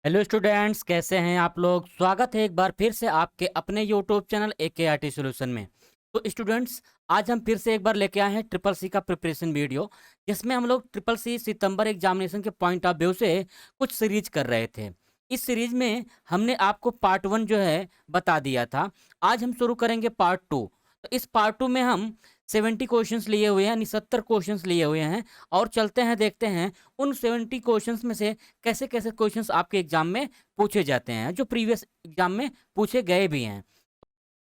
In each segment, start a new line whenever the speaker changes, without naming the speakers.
Hello students, कैसे हैं आप लोग। स्वागत है एक बार फिर से आपके अपने यूट्यूब चैनल AKRT सॉल्यूशन में। तो स्टूडेंट्स, आज हम फिर से एक बार लेके आए हैं ट्रिपल सी का प्रिपरेशन वीडियो, जिसमें हम लोग ट्रिपल सी सितंबर एग्जामिनेशन के पॉइंट ऑफ व्यू से कुछ सीरीज कर रहे थे। इस सीरीज में हमने आपको पार्ट 1 जो है बता दिया था। आज हम शुरू करेंगे पार्ट 2। तो इस पार्ट 2 में हम 70 क्वेश्चंस लिए हुए हैं, यानी 70 क्वेश्चंस लिए हुए हैं। और चलते हैं, देखते हैं उन 70 क्वेश्चंस में से कैसे कैसे क्वेश्चंस आपके एग्जाम में पूछे जाते हैं, जो प्रीवियस एग्जाम में पूछे गए भी हैं।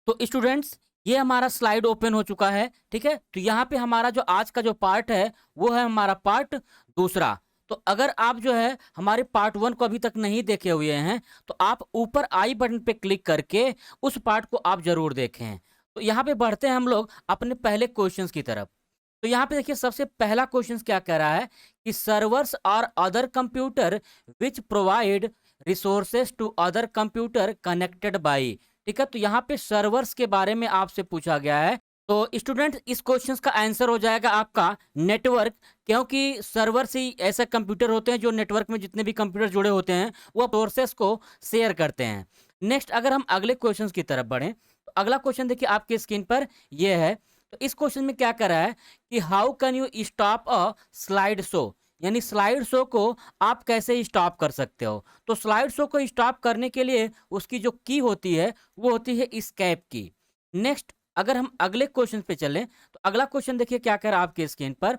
तो स्टूडेंट्स, ये हमारा स्लाइड ओपन हो चुका है, ठीक है। तो यहाँ पे हमारा जो आज का जो पार्ट है वो है हमारा पार्ट दूसरा। तो अगर आप जो है हमारे पार्ट 1 को अभी तक नहीं देखे हुए हैं, तो आप ऊपर आई बटन पे क्लिक करके उस पार्ट को आप जरूर देखें। तो यहाँ पे बढ़ते हैं हम लोग अपने पहले क्वेश्चंस की तरफ। तो यहाँ पे देखिए, सबसे पहला क्वेश्चन क्या कह रहा है कि सर्वर्स और other computer which provide resources to other computer connected by. ठीक है, तो यहाँ पे सर्वर्स के बारे में आपसे पूछा गया है। तो स्टूडेंट, इस क्वेश्चन का आंसर हो जाएगा आपका नेटवर्क, क्योंकि सर्वर्स ही ऐसे कंप्यूटर होते हैं जो नेटवर्क में जितने भी कंप्यूटर जुड़े होते हैं वो सोर्सेस को शेयर करते हैं। नेक्स्ट, अगर हम अगले क्वेश्चन की तरफ बढ़ें, तो अगला क्वेश्चन देखिए आपके स्क्रीन पर ये है। तो इस क्वेश्चन में क्या कर रहा है कि how can you stop a slide show, यानी स्लाइड शो को आप कैसे स्टॉप कर सकते हो। तो स्लाइड शो को स्टॉप करने के लिए उसकी जो की होती है वो होती है एस्केप की। नेक्स्ट, अगर हम अगले क्वेश्चन पे चलें, तो अगला क्वेश्चन देखिए क्या कर रहा है आपके स्क्रीन पर।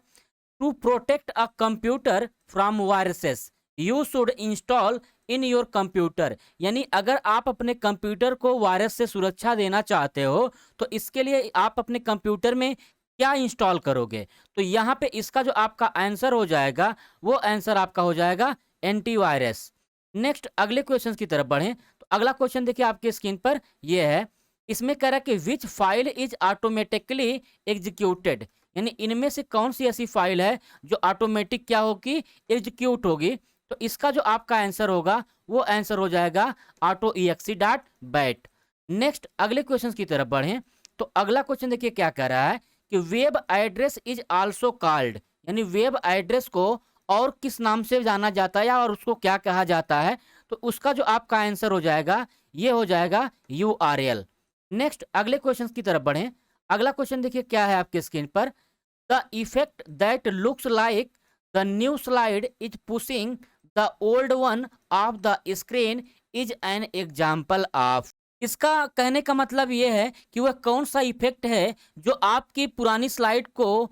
To protect a computer from viruses you should install in your computer, यानी अगर आप अपने कंप्यूटर को वायरस से सुरक्षा देना चाहते हो तो इसके लिए आप अपने कंप्यूटर में क्या इंस्टॉल करोगे। तो यहाँ पे इसका जो आपका आंसर हो जाएगा वो आंसर आपका हो जाएगा एंटीवायरस। नेक्स्ट, अगले क्वेश्चन की तरफ बढ़ें, तो अगला क्वेश्चन देखिए आपके स्क्रीन पर ये है। इसमें कह रहा है कि which file is automatically executed, यानी इनमें से कौन सी ऐसी फाइल है जो ऑटोमेटिक क्या होगी, एग्जीक्यूट होगी। तो इसका जो आपका आंसर होगा वो आंसर हो जाएगा auto EXE dot bat. Next, अगले क्वेश्चन की तरफ बढ़ें, तो अगला क्वेश्चन देखिए क्या कह रहा है कि web address is also called, यानी वेब एड्रेस को और किस नाम से जाना जाता है और उसको क्या कहा जाता है। तो उसका जो आपका आंसर हो जाएगा ये हो जाएगा URL। नेक्स्ट, अगले क्वेश्चन की तरफ बढ़ें। अगला क्वेश्चन देखिए क्या है आपके स्क्रीन पर। The effect that looks like the new slide is pushing the old one of the screen is an example of. इसका कहने का मतलब ये है कि वह कौन सा इफेक्ट है जो आपकी पुरानी स्लाइड को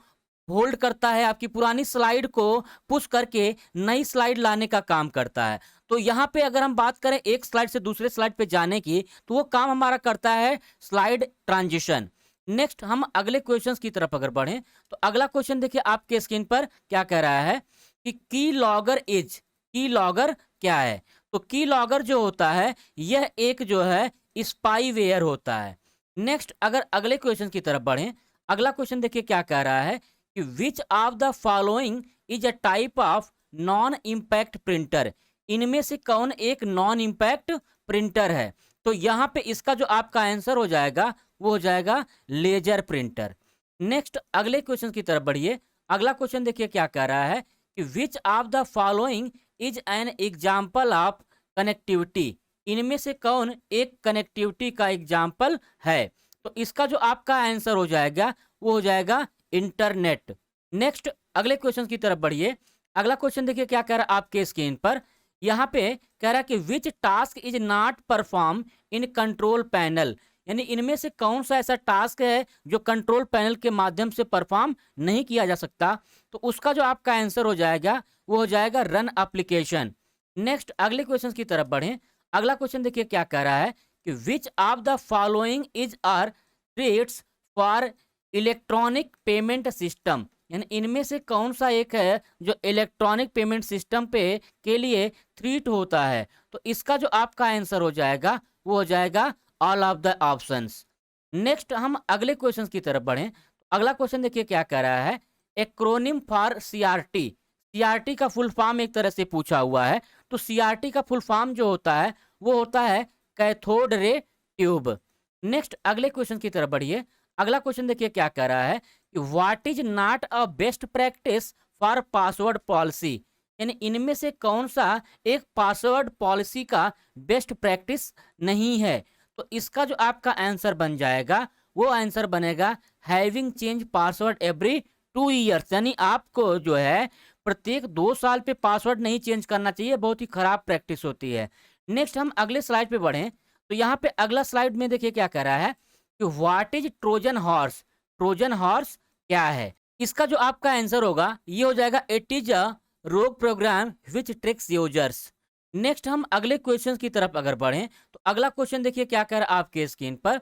होल्ड करता है, आपकी पुरानी स्लाइड को पुश करके नई स्लाइड लाने का काम करता है। तो यहाँ पे अगर हम बात करें एक स्लाइड से दूसरे स्लाइड पे जाने की, तो वो काम हमारा करता है स्लाइड ट्रांजिशन। नेक्स्ट, हम अगले क्वेश्चंस की तरफ अगर बढ़ें, तो अगला क्वेश्चन देखिए आपके स्क्रीन पर क्या कह रहा है कि की लॉगर इज, की लॉगर क्या है। तो की लॉगर जो होता है यह एक जो है स्पाईवेयर होता है। नेक्स्ट, अगर अगले क्वेश्चन की तरफ बढ़ें, अगला क्वेश्चन देखिए क्या कह रहा है कि which of the following is a type of non impact printer, इनमें से कौन एक नॉन इम्पैक्ट प्रिंटर है। तो यहाँ पे इसका जो आपका आंसर हो जाएगा वो हो जाएगा लेजर प्रिंटर। नेक्स्ट, अगले क्वेश्चन की तरफ बढ़िए। अगला क्वेश्चन देखिए क्या कह रहा है कि which of the following is an example of connectivity, इनमें से कौन एक कनेक्टिविटी का एग्जाम्पल है। तो इसका जो आपका आंसर हो जाएगा वो हो जाएगा इंटरनेट। नेक्स्ट, अगले क्वेश्चन की तरफ बढ़िए। अगला क्वेश्चन देखिए क्या कह रहा है आपके स्क्रीन पर। यहाँ पे कह रहा है कि which task is not perform in control panel, यानी इनमें से कौन सा ऐसा टास्क है जो कंट्रोल पैनल के माध्यम से परफॉर्म नहीं किया जा सकता। तो उसका जो आपका आंसर हो जाएगा वो हो जाएगा रन एप्लीकेशन। नेक्स्ट, अगले क्वेश्चन की तरफ बढ़ें। अगला क्वेश्चन देखिए क्या कह रहा है कि which of the following is are threats for electronic payment system, यानी इनमें से कौन सा एक है जो इलेक्ट्रॉनिक पेमेंट सिस्टम पे के लिए थ्रीट होता है। तो इसका जो आपका आंसर हो जाएगा वो हो जाएगा all of the options. Next, हम अगले क्वेश्चन की तरफ बढ़ें, तो अगला क्वेश्चन देखिए क्या कह रहा है। एक्रोनिम फॉर CRT, CRT का फुल फॉर्म एक तरह से पूछा हुआ है। तो CRT का फुल फॉर्म जो होता है वो होता है कैथोड रे ट्यूब। नेक्स्ट, अगले क्वेश्चन की तरफ बढ़िए। अगला क्वेश्चन देखिए क्या कह रहा है कि what is not a best practice for password policy, यानी इनमें से कौन सा एक पासवर्ड पॉलिसी का बेस्ट प्रैक्टिस नहीं है? तो इसका जो आपका आंसर बन जाएगा वो आंसर बनेगा having change password every 2 years. यानी आपको जो है प्रत्येक 2 साल पे पासवर्ड नहीं चेंज करना चाहिए, बहुत ही खराब प्रैक्टिस होती है। नेक्स्ट हम अगले स्लाइड पे बढ़ें तो यहाँ पे अगला स्लाइड में देखिए क्या कह रहा है कि what is Trojan horse. Trojan horse क्या है? इसका जो आपका आंसर होगा ये हो जाएगा इट इज अ रोग प्रोग्राम विच ट्रिक्स यूजर्स। नेक्स्ट हम अगले क्वेश्चन की तरफ अगर बढ़ें तो अगला क्वेश्चन देखिए क्या कह रहा है आपके स्क्रीन पर,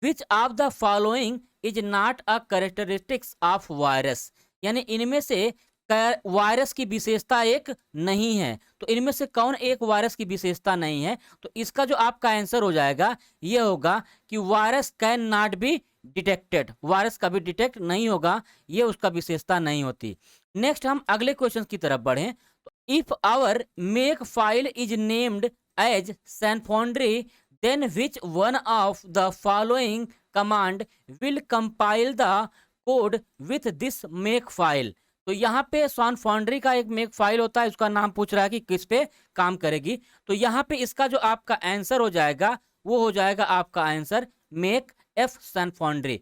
which of the following is not a characteristics of virus. यानी इनमें से वायरस की विशेषता एक नहीं है। तो इनमें से कौन एक वायरस की विशेषता नहीं है? तो इसका जो आपका आंसर हो जाएगा ये होगा कि virus can not be detected. Virus कभी डिटेक्ट नहीं होगा, ये उसका विशेषता नहीं होती। नेक्स्ट हम अगले क्वेश्चन की तरफ बढ़ें तो if our make file is named as सैनफोंड्री then which one of the following command will compile the code with this make file. तो यहाँ पे सॉन फाउंड्री का एक मेक फाइल होता है, उसका नाम पूछ रहा है कि किस पे काम करेगी। तो यहाँ पे इसका जो आपका आंसर हो जाएगा वो हो जाएगा आपका आंसर मेक एफ सन फाउंड्री।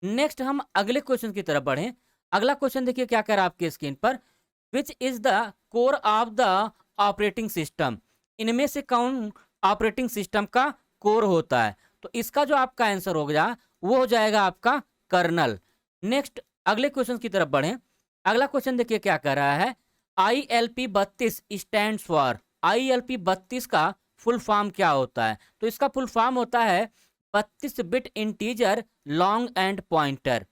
नेक्स्ट हम अगले क्वेश्चन की तरफ बढ़ें। अगला क्वेश्चन देखिए क्या कह रहा है आपके स्क्रीन पर, which is the core of the operating system. इनमें से कौन ऑपरेटिंग सिस्टम का कोर होता है? तो इसका जो आपका आंसर हो गया वो हो जाएगा आपका कर्नल। नेक्स्ट अगले क्वेश्चन की तरफ बढ़ें। अगला क्वेश्चन देखिए क्या कह रहा है, ILP32 स्टैंड्स फॉर। ILP32 का फुल फॉर्म क्या होता है? तो इसका फुल फॉर्म होता है 32 bit integer long and pointer.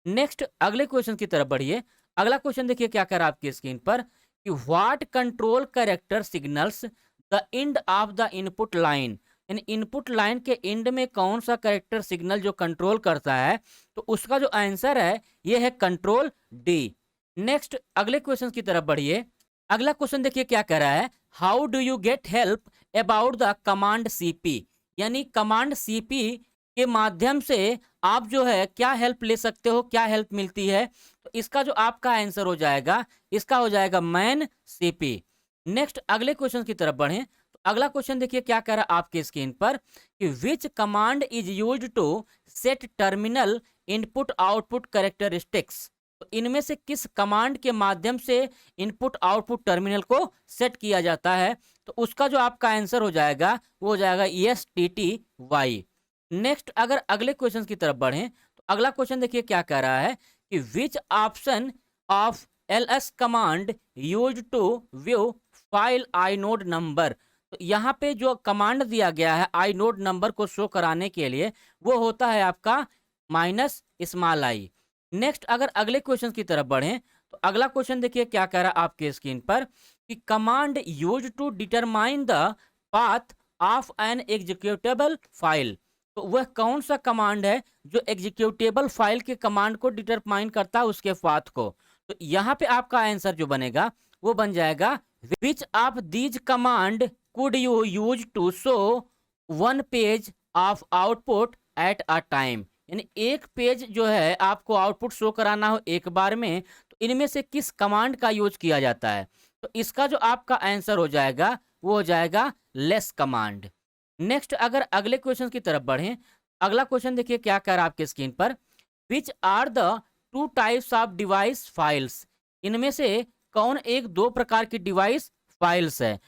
Next अगले क्वेश्चन की तरफ बढ़िए। अगला क्वेश्चन देखिए क्या कर रहा है आपकी स्क्रीन पर कि what control character signals the end of the input line. यानी इनपुट लाइन के एंड में कौन सा कैरेक्टर सिग्नल जो कंट्रोल करता है? तो उसका जो आंसर है ये है कंट्रोल डी। नेक्स्ट अगले क्वेश्चन की तरफ बढ़िए। अगला क्वेश्चन देखिए क्या कह रहा है, how do you get help about the command CP. यानी कमांड सीपी के माध्यम से आप जो है क्या हेल्प ले सकते हो, क्या हेल्प मिलती है? तो इसका जो आपका आंसर हो जाएगा इसका हो जाएगा मैन सीपी। नेक्स्ट अगले क्वेश्चन की तरफ बढ़ें तो अगला क्वेश्चन देखिए क्या कह रहा है आपके स्क्रीन पर कि which command is used to set terminal input output characteristics. तो इनमें से किस कमांड के माध्यम से इनपुट आउटपुट टर्मिनल को सेट किया जाता है? तो उसका जो आपका आंसर हो जाएगा वो हो जाएगा ESTTY। नेक्स्ट अगर अगले क्वेश्चन की तरफ बढ़ें तो अगला क्वेश्चन देखिए क्या कह रहा है कि which option of LS command use to view file inode number. तो यहाँ पे जो कमांड दिया गया है आइनोड नंबर को शो कराने के लिए वो होता है आपका -i। नेक्स्ट अगर अगले क्वेश्चन की तरफ बढ़ें तो अगला क्वेश्चन देखिए क्या कह रहा है आपके स्क्रीन पर कि command use to determine the path of an executable file. तो वह कौन सा कमांड है जो एग्जीक्यूटेबल फाइल के कमांड को डिटरमाइन करता है उसके पाथ को? तो यहाँ पे आपका आंसर जो बनेगा वो बन जाएगा which of these command could you use to show one page of output at a time. यानी एक पेज जो है आपको आउटपुट शो कराना हो एक बार में, तो इनमें से किस कमांड का यूज किया जाता है? तो इसका जो आपका आंसर हो जाएगा वो हो जाएगा लेस कमांड। नेक्स्ट अगर अगले क्वेश्चन की तरफ बढ़ें, अगला क्वेश्चन देखिए क्या कह रहा है आपके स्क्रीन पर, which are the 2 types of device files. इनमें से कौन एक 2 प्रकार की डिवाइस फाइल्स है?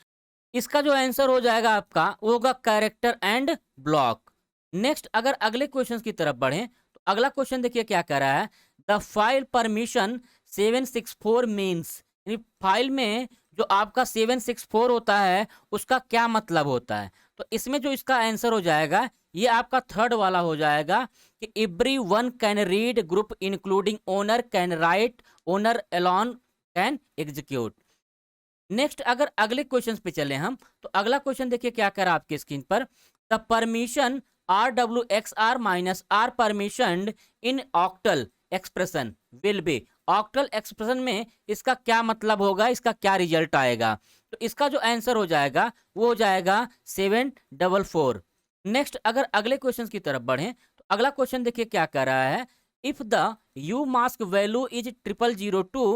इसका जो आंसर हो जाएगा आपका वो होगा कैरेक्टर एंड ब्लॉक। नेक्स्ट अगर अगले क्वेश्चन की तरफ बढ़ें तो अगला क्वेश्चन देखिए क्या कह रहा है, द फाइल परमिशन 764 मीन्स। यानी फाइल में जो आपका 764 होता है उसका क्या मतलब होता है? तो इसमें जो इसका आंसर हो जाएगा ये आपका थर्ड वाला हो जाएगा कि every one can read group including owner can write owner alone can execute. Next अगर अगले क्वेश्चन पे चले हम तो अगला क्वेश्चन देखिए क्या कर रहा है आपके स्क्रीन पर, the permission RWXR minus R permission in octal expression will B. Octal expression में इसका क्या मतलब होगा, इसका क्या रिजल्ट आएगा? तो इसका जो आंसर हो जाएगा वो हो जाएगा 744। नेक्स्ट अगर अगले क्वेश्चन की तरफ बढ़ें तो अगला क्वेश्चन देखिए क्या कर रहा है, if the you mask value is 0002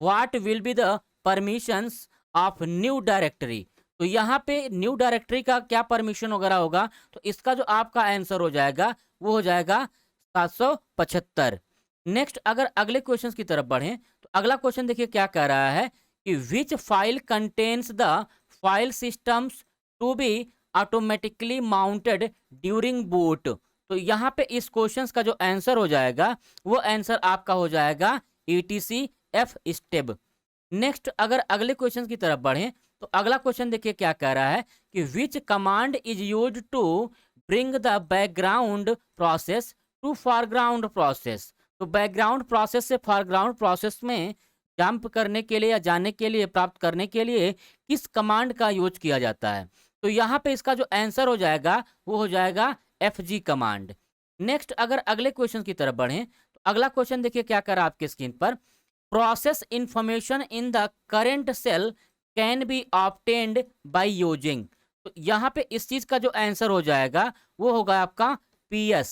what will be the permissions of new directory. तो यहाँ पे न्यू डायरेक्टरी का क्या परमिशन वगैरह होगा, तो इसका जो आपका आंसर हो जाएगा वो हो जाएगा 775। नेक्स्ट अगर अगले क्वेश्चन की तरफ बढ़ें तो अगला क्वेश्चन देखिए क्या कह रहा है कि which file contains the file systems to be automatically mounted during boot. तो यहाँ पे इस क्वेश्चन का जो आंसर हो जाएगा वो आंसर आपका हो जाएगा ETC F स्टेब। नेक्स्ट अगर अगले क्वेश्चन की तरफ बढ़ें तो अगला क्वेश्चन देखिए क्या कह रहा है कि which command is used to bring the background process to foreground process. तो बैकग्राउंड प्रोसेस से फॉरग्राउंड प्रोसेस में जंप करने के लिए या जाने के लिए, प्राप्त करने के लिए किस कमांड का यूज किया जाता है। तो यहाँ पे इसका जो आंसर हो जाएगा वो हो जाएगा FG कमांड। नेक्स्ट अगर अगले क्वेश्चन की तरफ बढ़ें तो अगला क्वेश्चन देखिए क्या कर रहा है आपके स्क्रीन पर। Process information in the current shell can be obtained by using. तो यहाँ पे इस चीज का जो आंसर हो जाएगा वो होगा आपका PS।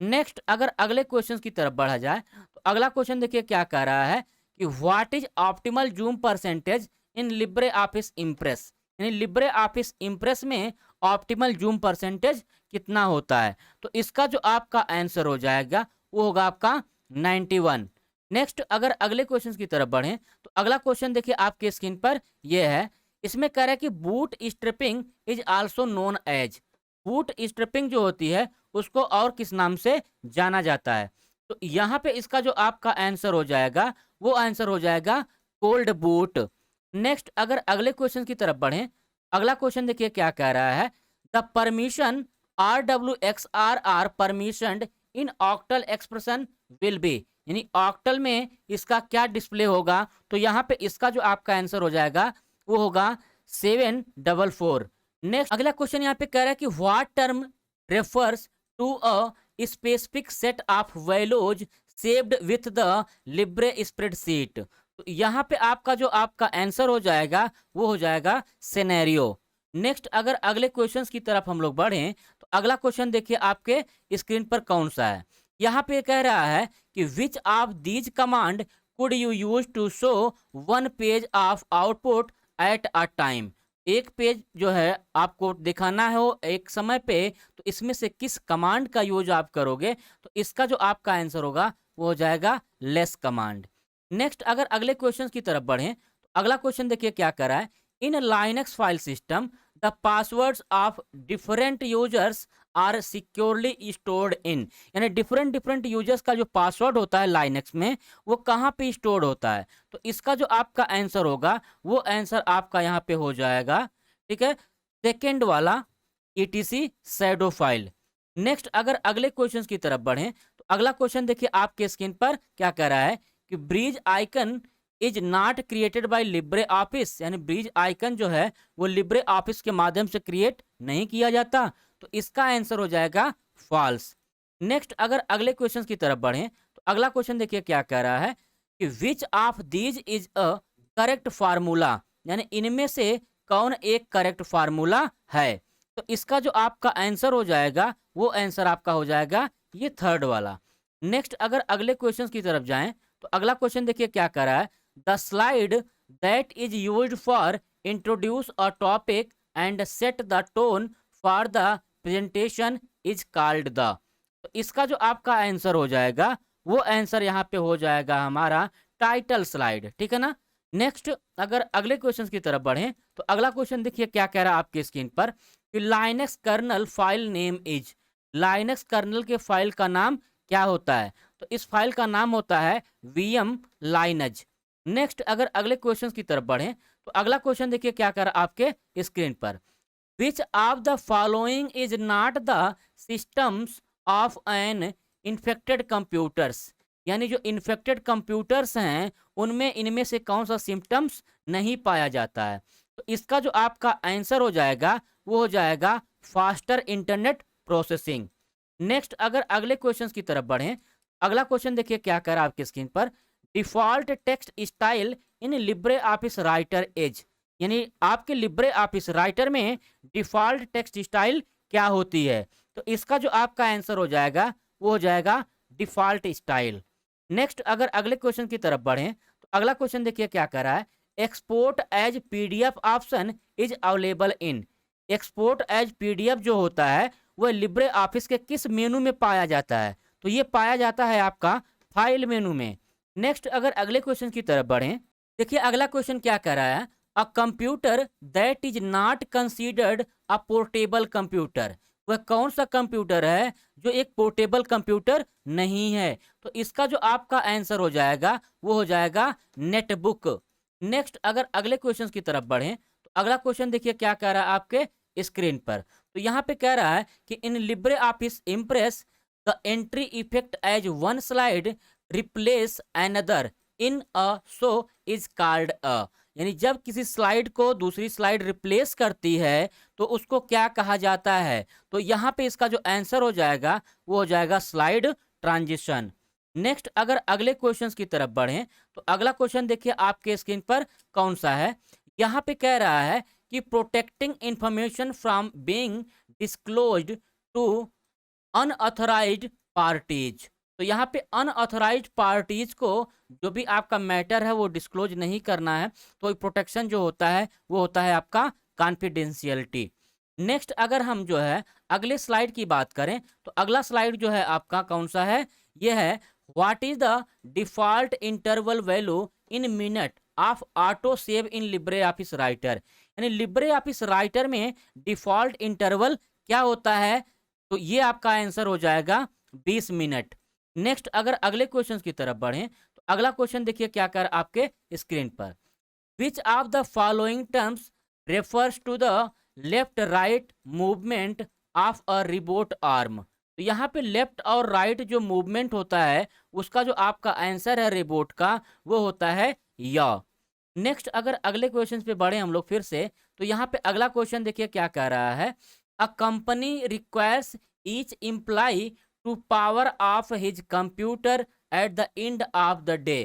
नेक्स्ट अगर अगले क्वेश्चन की तरफ बढ़ा जाए तो अगला क्वेश्चन देखिए क्या कह रहा है कि what is optimal zoom percentage in Libre Office impress. यानी लिब्रे ऑफिस इम्प्रेस में ऑप्टिमल जूम परसेंटेज कितना होता है। तो इसका जो आपका आंसर हो जाएगा वो होगा आपका 91। नेक्स्ट अगर अगले क्वेश्चन की तरफ बढ़ें तो अगला क्वेश्चन देखिए आपके स्क्रीन पर ये है। इसमें कह रहा है कि bootstrapping is also known as. Bootstrapping जो होती है उसको और किस नाम से जाना जाता है। तो यहाँ पे इसका जो आपका आंसर हो जाएगा वो आंसर हो जाएगा कोल्ड बूट। नेक्स्ट अगर अगले क्वेश्चन की तरफ बढ़ें अगला क्वेश्चन देखिए क्या कह रहा है। The permission RWXRR permission in octal expression will be. यानी ऑक्टल में इसका क्या डिस्प्ले होगा। तो यहाँ पे इसका जो आपका आंसर हो जाएगा वो होगा 744। नेक्स्ट अगला क्वेश्चन यहाँ पे कह रहा है कि what term refers to a specific set of values saved with the Libre spreadsheet. तो यहाँ पे आपका जो आपका आंसर हो जाएगा वो हो जाएगा सिनेरियो। नेक्स्ट अगर अगले क्वेश्चंस की तरफ हम लोग बढ़ें तो अगला क्वेश्चन देखिए आपके स्क्रीन पर कौन सा है। यहाँ पे कह रहा है कि which of these command could you use to show one page of output at a time. एक पेज जो है आपको दिखाना है वो एक समय पे, तो इसमें से किस कमांड का यूज आप करोगे। तो इसका जो आपका आंसर होगा वो हो जाएगा लेस कमांड। नेक्स्ट अगर अगले क्वेश्चन की तरफ बढ़ें तो अगला क्वेश्चन देखिए क्या कर रहा है। In Linux file system the passwords of different users are securely stored in. यानी डिफरेंट डिफरेंट यूजर्स का जो पासवर्ड होता है लाइनक्स में वो कहाँ पे स्टोर्ड होता है। तो इसका जो आपका आंसर होगा वो आंसर आपका यहाँ पे हो जाएगा, ठीक है, सेकेंड वाला ETC शैडो फाइल। नेक्स्ट अगर अगले क्वेश्चन की तरफ बढ़ें तो अगला क्वेश्चन देखिए आपके स्क्रीन पर क्या कह रहा है कि bridge icon is not created by Libre office. यानी ब्रिज आइकन जो है वो लिब्रे ऑफिस के माध्यम से क्रिएट नहीं किया जाता। तो इसका आंसर हो जाएगा फॉल्स। नेक्स्ट अगर अगले क्वेश्चन की तरफ बढ़ें तो अगला क्वेश्चन देखिए क्या कह रहा है कि which of these is a correct formula. यानी इनमें से कौन एक करेक्ट फार्मूला है। तो इसका जो आपका आंसर हो जाएगा वो आंसर आपका हो जाएगा ये थर्ड वाला। नेक्स्ट अगर अगले क्वेश्चन की तरफ जाएं तो अगला क्वेश्चन देखिए क्या कर रहा है। The slide that is used for introduce a topic and set the tone for the presentation is called the. तो इसका जो आपका आंसर हो जाएगा वो आंसर यहाँ पे हो जाएगा हमारा टाइटल स्लाइड, ठीक है ना। नेक्स्ट अगर अगले क्वेश्चन की तरफ बढ़ें तो अगला क्वेश्चन देखिए क्या कह रहा है आपके स्क्रीन पर कि Linux kernel file name is. Linux kernel के फाइल का नाम क्या होता है। तो इस फाइल का नाम होता है VM लाइनज। नेक्स्ट अगर अगले क्वेश्चन की तरफ बढ़ें तो अगला क्वेश्चन देखिए क्या कर रहा है आपके स्क्रीन पर। Which of the following is not the systems of an infected computers. यानी जो इन्फेक्टेड कंप्यूटर्स हैं उनमें इनमें से कौन सा सिम्टम्स नहीं पाया जाता है। तो इसका जो आपका आंसर हो जाएगा वो हो जाएगा फास्टर इंटरनेट प्रोसेसिंग। नेक्स्ट अगर अगले क्वेश्चन की तरफ बढ़ें अगला क्वेश्चन देखिए क्या कर रहा है आपके स्क्रीन पर। Default text style in Libre Office writer as. यानी आपके लिब्रे ऑफिस राइटर में डिफॉल्ट टेक्स्ट स्टाइल क्या होती है। तो इसका जो आपका आंसर हो जाएगा वो हो जाएगा डिफॉल्ट स्टाइल। नेक्स्ट अगर अगले क्वेश्चन की तरफ बढ़ें तो अगला क्वेश्चन देखिए क्या कर रहा है। Export as PDF option is available in. Export as PDF जो होता है वह लिब्रे ऑफिस के किस मेनू में पाया जाता है? तो ये पाया जाता है आपका फाइल मेनू में। नेक्स्ट अगर अगले क्वेश्चन की तरफ बढ़ें, देखिए अगला क्वेश्चन क्या कह रहा है, a computer that is not considered a portable computer. वह कौन सा कंप्यूटर है जो एक पोर्टेबल कंप्यूटर नहीं है? तो इसका जो आपका आंसर हो जाएगा वो हो जाएगा नेटबुक। नेक्स्ट अगर अगले क्वेश्चन की तरफ बढ़ें, तो अगला क्वेश्चन देखिए क्या कह रहा है आपके स्क्रीन पर। तो यहाँ पे कह रहा है कि in Libre Office Impress the entry effect as one slide replace another in a show is called a. यानी जब किसी स्लाइड को दूसरी स्लाइड रिप्लेस करती है तो उसको क्या कहा जाता है? तो यहाँ पे इसका जो आंसर हो जाएगा वो हो जाएगा स्लाइड ट्रांजिशन। नेक्स्ट अगर अगले क्वेश्चंस की तरफ बढ़ें, तो अगला क्वेश्चन देखिए आपके स्क्रीन पर कौन सा है। यहाँ पे कह रहा है कि protecting information from being disclosed to unauthorized parties. तो यहाँ पे अनऑथराइज्ड पार्टीज को जो भी आपका मैटर है वो डिस्क्लोज नहीं करना है, तो प्रोटेक्शन जो होता है वो होता है आपका कॉन्फिडेंशियलिटी। नेक्स्ट अगर हम जो है अगले स्लाइड की बात करें, तो अगला स्लाइड जो है आपका कौन सा है, ये है what is the default interval value in minute of auto save in Libre Office writer. यानी लिब्रे ऑफिस राइटर में डिफॉल्ट इंटरवल क्या होता है? तो ये आपका आंसर हो जाएगा 20 मिनट। नेक्स्ट अगर अगले क्वेश्चन की तरफ बढ़ें, तो अगला क्वेश्चन देखिए क्या कर आपके स्क्रीन पर, which of the following terms refers to the left right movement of a robot arm. तो यहाँ पे लेफ्ट और राइट जो मूवमेंट होता है उसका जो आपका आंसर है रिबोट का वो होता है या। नेक्स्ट अगर अगले क्वेश्चन पे बढ़े हम लोग फिर से, तो यहाँ पे अगला क्वेश्चन देखिए क्या कह रहा है, a company requires each employee to power off his computer at the end of the day.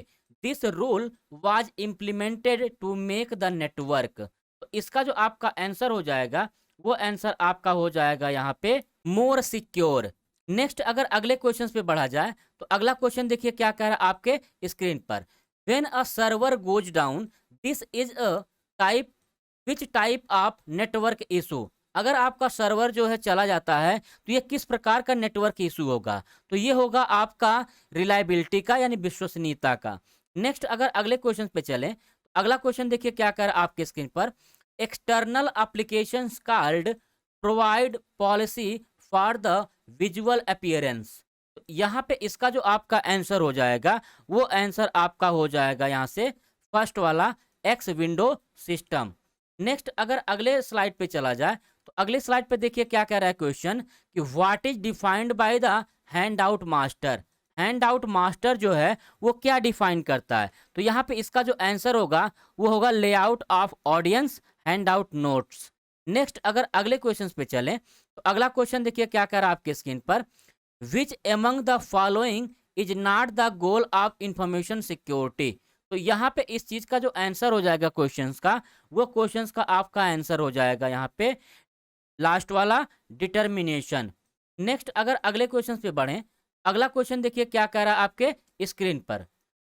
This rule was implemented to make the network. तो इसका जो आपका आंसर हो जाएगा वो आंसर आपका हो जाएगा यहाँ पे मोर सिक्योर। नेक्स्ट अगर अगले क्वेश्चन पे बढ़ा जाए, तो अगला क्वेश्चन देखिए क्या कह रहा है आपके स्क्रीन पर, when a server goes down this is a type which type of network issue. अगर आपका सर्वर जो है चला जाता है तो ये किस प्रकार का नेटवर्क इशू होगा? तो ये होगा आपका रिलायबिलिटी का यानी विश्वसनीयता का। नेक्स्ट अगर अगले क्वेश्चन पे चलें, तो अगला क्वेश्चन देखिए क्या कर आपके स्क्रीन पर, external applications called provide policy for the visual appearance. यहाँ पे इसका जो आपका आंसर हो जाएगा वो आंसर आपका हो जाएगा यहाँ से फर्स्ट वाला एक्स विंडो सिस्टम। नेक्स्ट अगर अगले स्लाइड पे चला जाए, तो अगले स्लाइड पे देखिए क्या कह रहा है क्वेश्चन कि what is defined by the hand out master. Hand out master जो है वो क्या डिफाइन करता है? तो यहाँ पे इसका जो आंसर होगा वो होगा layout of audience hand out notes. Next अगर अगले क्वेश्चन पे चलें, तो अगला क्वेश्चन देखिए क्या कह रहा है आपके स्क्रीन पर, which among the following is not the goal of information security. तो यहाँ पे इस चीज का जो आंसर हो जाएगा क्वेश्चंस का, वो क्वेश्चंस का आपका आंसर हो जाएगा यहाँ पे लास्ट वाला डिटर्मिनेशन। नेक्स्ट अगर अगले क्वेश्चन पे बढ़ें, अगला क्वेश्चन देखिए क्या कह रहा है आपके स्क्रीन पर,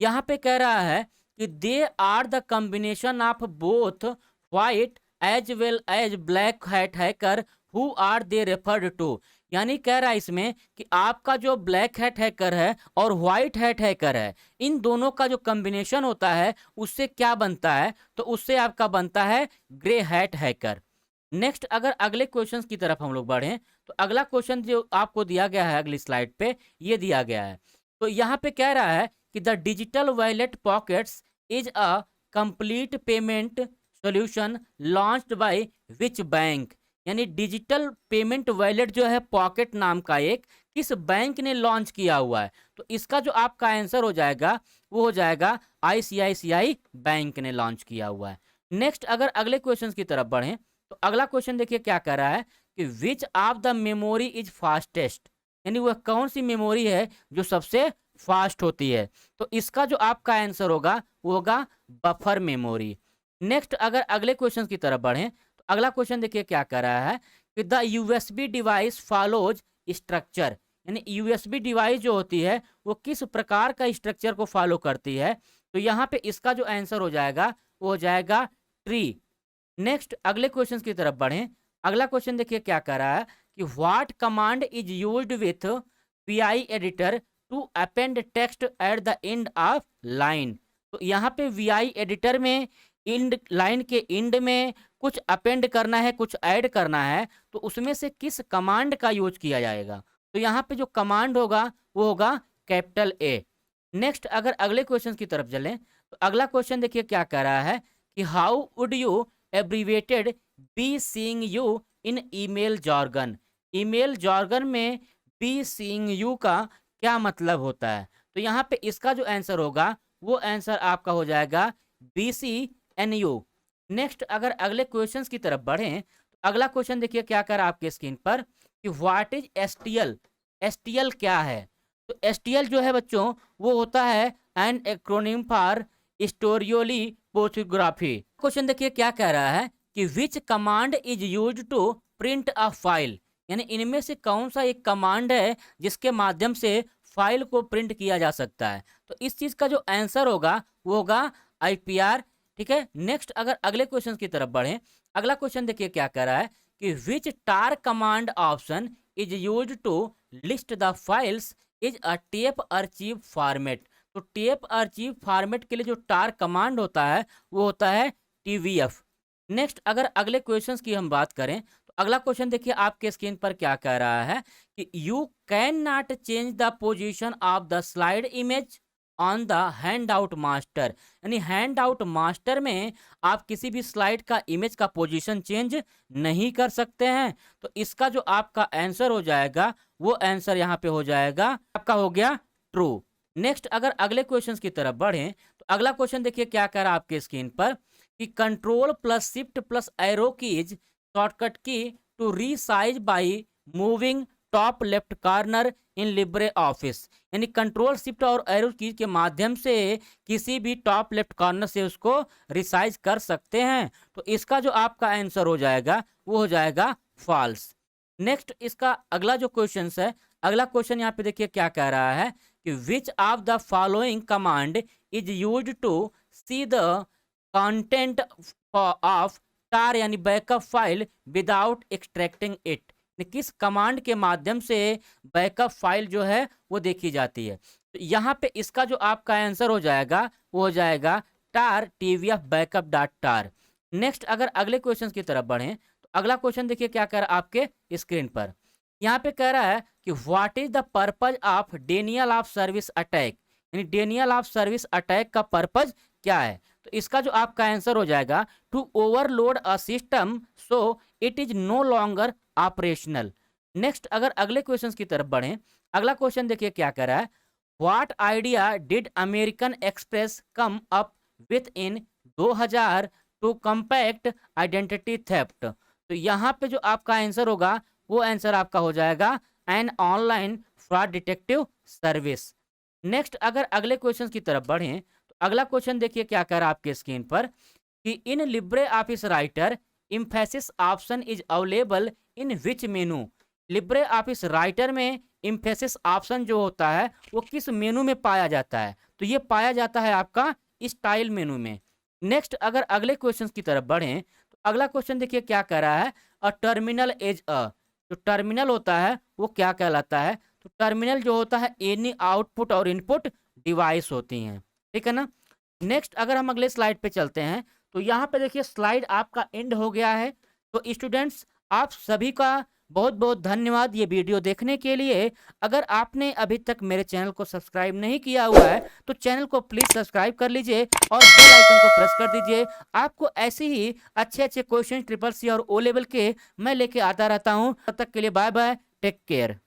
यहाँ पे कह रहा है कि they are the combination of both white as well as black hat hacker who are they referred to. यानी कह रहा है इसमें कि आपका जो ब्लैक हैट हैकर है और व्हाइट हैट हैकर है, इन दोनों का जो कॉम्बिनेशन होता है उससे क्या बनता है? तो उससे आपका बनता है ग्रे हैट हैकर। नेक्स्ट अगर अगले क्वेश्चन की तरफ हम लोग बढ़ें, तो अगला क्वेश्चन जो आपको दिया गया है अगली स्लाइड पे ये दिया गया है। तो यहाँ पे कह रहा है कि the digital wallet pockets is a complete payment solution launched by which bank. यानी डिजिटल पेमेंट वॉलेट जो है पॉकेट नाम का एक किस बैंक ने लॉन्च किया हुआ है? तो इसका जो आपका आंसर हो जाएगा वो हो जाएगा आईसीआईसीआई बैंक ने लॉन्च किया हुआ है। नेक्स्ट अगर अगले क्वेश्चन की तरफ बढ़ें, तो अगला क्वेश्चन देखिए क्या कह रहा है कि which of the memory is fastest. यानी वह कौन सी मेमोरी है जो सबसे फास्ट होती है? तो इसका जो आपका आंसर होगा वो होगा बफर मेमोरी। नेक्स्ट अगर अगले क्वेश्चन की तरफ बढ़ें, तो अगला क्वेश्चन देखिए क्या कह रहा है कि the USB device follows structure. यानी यूएसबी डिवाइस जो होती है वो किस प्रकार का स्ट्रक्चर को फॉलो करती है? तो यहाँ पे इसका जो आंसर हो जाएगा वो हो जाएगा ट्री। नेक्स्ट अगले क्वेश्चन की तरफ बढ़ें। अगला क्वेश्चन देखिए क्या कह रहा है कि what command is used with vi editor to append text at the end of line. तो यहाँ पे वी एडिटर में इंड लाइन के इंड में कुछ अपेंड करना है, कुछ ऐड करना है, तो उसमें से किस कमांड का यूज किया जाएगा? तो यहाँ पे जो कमांड होगा वो होगा कैपिटल ए। नेक्स्ट अगर अगले क्वेश्चन की तरफ चलें तो अगला क्वेश्चन देखिए क्या कह रहा है कि how would you abbreviated be seeing you in email jargon. Email jargon में बी सीइंग यू का क्या मतलब होता है? तो यहाँ पे इसका जो आंसर होगा वो आंसर आपका हो जाएगा BCNU। नेक्स्ट अगर अगले क्वेश्चन की तरफ बढ़ें तो अगला क्वेश्चन देखिए क्या कर आपके स्क्रीन पर कि व्हाट इज STL। STL क्या है? तो STL जो है बच्चों वो होता है an acronym for stereolithography. Question देखिए क्या कह रहा है कि which command is use to print a file, यानी इनमें से कौन सा एक कमांड है जिसके माध्यम से फाइल को प्रिंट किया जा सकता है? तो इस चीज का जो आंसर होगा वो होगा IPR। ठीक है। नेक्स्ट अगर अगले क्वेश्चन की तरफ बढ़ें, अगला क्वेश्चन देखिए क्या कह रहा है कि which tar command option is use to list the files is a tape archive format. तो टेप आर्चीव फॉर्मेट के लिए जो टार कमांड होता है वो होता है TVF। नेक्स्ट अगर अगले क्वेश्चंस की हम बात करें तो अगला क्वेश्चन देखिए आपके स्क्रीन पर क्या कह रहा है कि you can not change the position of the slide image on the hand out master. यानी हैंड आउट मास्टर में आप किसी भी स्लाइड का इमेज का पोजीशन चेंज नहीं कर सकते हैं। तो इसका जो आपका आंसर हो जाएगा वो आंसर यहाँ पे हो जाएगा आपका हो गया ट्रू। नेक्स्ट अगर अगले क्वेश्चन की तरफ बढ़ें तो अगला क्वेश्चन देखिए क्या कह रहा है आपके स्क्रीन पर कि control plus shift plus arrow keys shortcut key to resize by moving top left corner in Libre office. यानी कंट्रोल शिफ्ट और एरो कीज के माध्यम से किसी भी टॉप लेफ्ट कॉर्नर से उसको रिसाइज कर सकते हैं। तो इसका जो आपका आंसर हो जाएगा वो हो जाएगा फॉल्स। नेक्स्ट इसका अगला जो क्वेश्चन है, अगला क्वेश्चन यहाँ पे देखिए क्या कह रहा है कि which of the following command is use to see the content of tar यानी backup file without extracting it. किस कमांड के माध्यम से बैकअप फाइल जो है वो देखी जाती है? तो यहाँ पे इसका जो आपका आंसर हो जाएगा वो हो जाएगा टार TVF बैकअप डॉट टार। नेक्स्ट अगर अगले क्वेश्चन की तरफ बढ़ें तो अगला क्वेश्चन देखिए क्या कर रहा है आपके स्क्रीन पर। यहाँ पे कह रहा है कि what is the purpose of denial of service attack. यानी डेनियल ऑफ सर्विस अटैक का पर्पज क्या है? तो इसका जो आपका आंसर हो जाएगा to overload a system so it is no longer operational. Next अगर अगले क्वेश्चन की तरफ बढ़ें, अगला क्वेश्चन देखिए क्या कह रहा है what idea did American Express come up with in 2000 to compact identity theft. तो यहाँ पे जो आपका आंसर होगा वो आंसर आपका हो जाएगा an online fraud detective service. Next अगर अगले क्वेश्चन की तरफ बढ़ें तो अगला क्वेश्चन देखिए क्या कह रहा है आपके स्क्रीन पर कि in Libre Office writer emphasis option is available in which menu. Libre Office writer में इम्फेसिस ऑप्शन जो होता है वो किस मेनू में पाया जाता है? तो ये पाया जाता है आपका स्टाइल मेनू में। नेक्स्ट अगर अगले क्वेश्चन की तरफ बढ़ें तो अगला क्वेश्चन देखिए क्या कह रहा है अ टर्मिनल एज अ। जो टर्मिनल होता है वो क्या कहलाता है? तो टर्मिनल जो होता है एनी आउटपुट और इनपुट डिवाइस होती हैं। ठीक है ना। नेक्स्ट अगर हम अगले स्लाइड पे चलते हैं तो यहाँ पे देखिए स्लाइड आपका एंड हो गया है। तो स्टूडेंट्स आप सभी का बहुत बहुत धन्यवाद ये वीडियो देखने के लिए। अगर आपने अभी तक मेरे चैनल को सब्सक्राइब नहीं किया हुआ है तो चैनल को प्लीज़ सब्सक्राइब कर लीजिए और बेल आइकन को प्रेस कर दीजिए। आपको ऐसे ही अच्छे अच्छे क्वेश्चन ट्रिपल सी और O लेवल के मैं लेके आता रहता हूँ। तब तक के लिए बाय बाय, टेक केयर।